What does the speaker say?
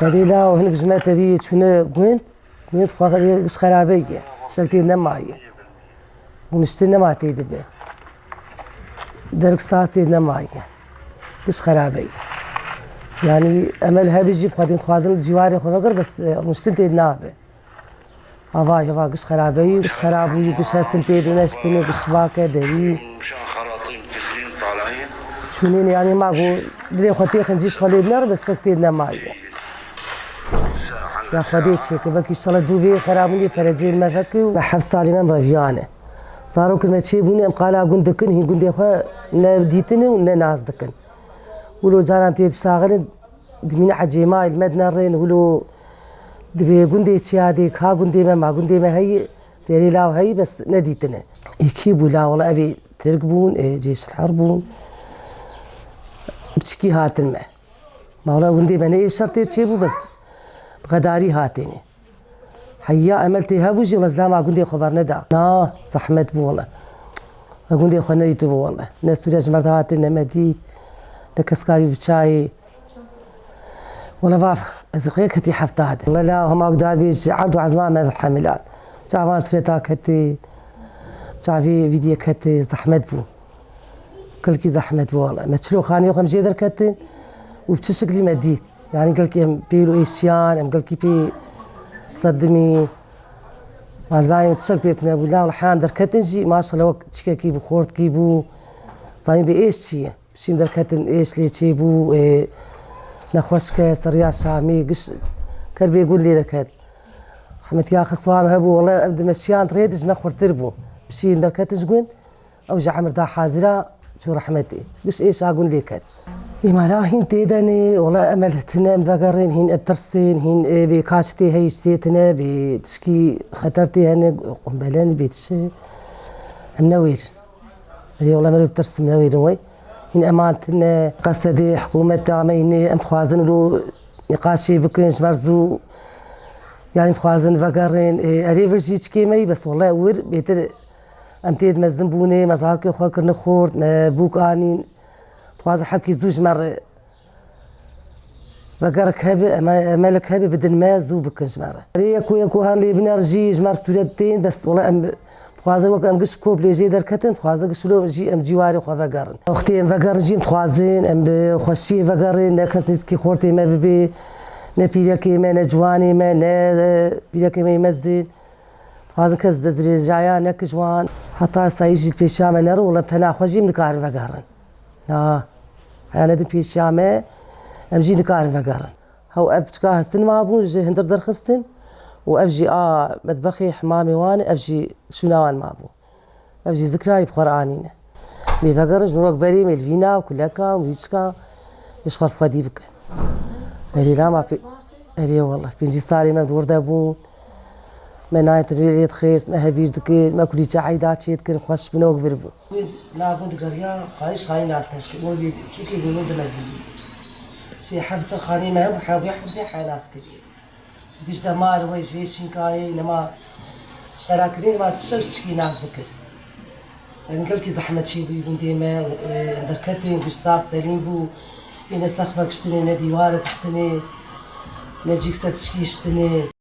قديلا وهنك جماعة هذه شونا قوين خواخد قش خرابية شلتي نماية ونشتري ما تيدي به درك ساعتي نماية قش خرابية يعني أملها بيجي بقديم خوازن الجواري خواقر بس نشتري نابه هوا قش خرابية قش خرابي قش هسنتي بنشتني قش باكة دري مشان خراطيم كثيرين طالعين شونين يعني ما أقول دري خوتي خنجيش خلي بنار بس شلتي نماية يا خديت شيء كباكي شغلة دوبي خرابني فرجين ما فكي وحب صالي ما رفيانه صاروا كل ما تشيبوني ام قالا قندكن هي قندي خو نبديتني وناس دكن ولو زاران تي تشاغل دمين حجيما المدنا رين ولو دبي قندي تشاديك ها قندي ما قندي ما هي ديري لا هي بس نديتنا يكيبوا لا والله ابي تركبون جيش الحربون بتشكي هات الماء ما والله قندي ما شرط تشيبوا بس غداري هاتيني حيا عملتي هابوجي ولا ما قندي خبر ندا لا زحمت بو والله قندي خو نديت بو والله ناس تريج مرات هاتنا مديت نكسكاري بشاي ولا باف ازقيا كتي حفتاد والله لا هم اقدار بيش عرض عزمان ما الحملات تعرف سفيتا كتي تعرفي فيديو كتي زحمت بو كلكي زحمت بو والله ما تشلو خاني وخم جيدر كتي وبتشكلي مديت يعني قال كي بيلو ايشيان ام قال كي بي صدمي ما زايم تشك بيتنا ولا الحان دركتنجي ما شاء الله تشكي كي بخورت كيبو زايم بايش شي بشي دركتن ايش لي تشيبو نخوشك سريع شامي قش كان بيقول لي لك حمد يا خصوام هبو والله ابدا مشيان تريدج ما خور تربو بشي دركتنج قوين او جا عمر دا حاضره شو رحمتي قش ايش اقول لك ما لا هين تيداني والله أملتنا مفقرين هين أبترسين هين بكاشتي هيشتيتنا بتشكي خطرتي هنا قنبلاني بيتشي منوير اللي والله ما بترسم منوير وي هين أمانتنا قصدي حكومة تعميني أم خوازن له نقاشي بكنج مرزو يعني خوازن فقرين أريفرجي تشكيمي بس والله ور بيتر أمتيد مزنبوني مزاركي خوكر نخورد ما بوك آنين خوازن حبكي زوج مرة بقرك هبي مالك هبي بدل ما زو بكنج مرة يكو هان لي بنرجي جمار ستودتين بس والله ام خوازن وك ام قش كوب لي جي دركتن خوازن قش لو جي ام جواري خو فقرن اختي ام فقرن جي خوازن ام خوشي فقرن نكس كي خورتي ما ببي نبيركي ما نجواني ما بيركي ما يمزل خوازن كز دزري جايا نك جوان حتى سايجي البيشام نرو ولا بتنا خوجي من كار فقرن لا أنا دي في الشامة أمجي نكارن فقرن هو أبتكاه السن ما أبون جي هندر درخستن وأبجي مطبخي حمامي وانا أبجي شنوان ما أبون أبجي ذكرى بقرآنينا مي فقرن نروك بري مي الفينا وكلكا ويشكا يشخر بخدي بك أري لا ما في أري والله بنجي صاري ما بدور دابون ما نايت ريلي تخيس ما هبيج دكير ما كلي تعيدات شيء تكر خوش بنوك فيربو لا بد قريا خايش خاين ناس نقول شو كي يقولون دمزي شي حبس الخاني ما هو حاب يحبس حي ناس كثير بيش دمار ويش فيش شنكاي لما اشتراكرين ما تشكي ناس ذكر يعني قال كي زحمه شي بيقول ديما دركتين بيش صاف سليم بو بين سخفك شتني ندي وارك شتني نجيك ستشكي شتني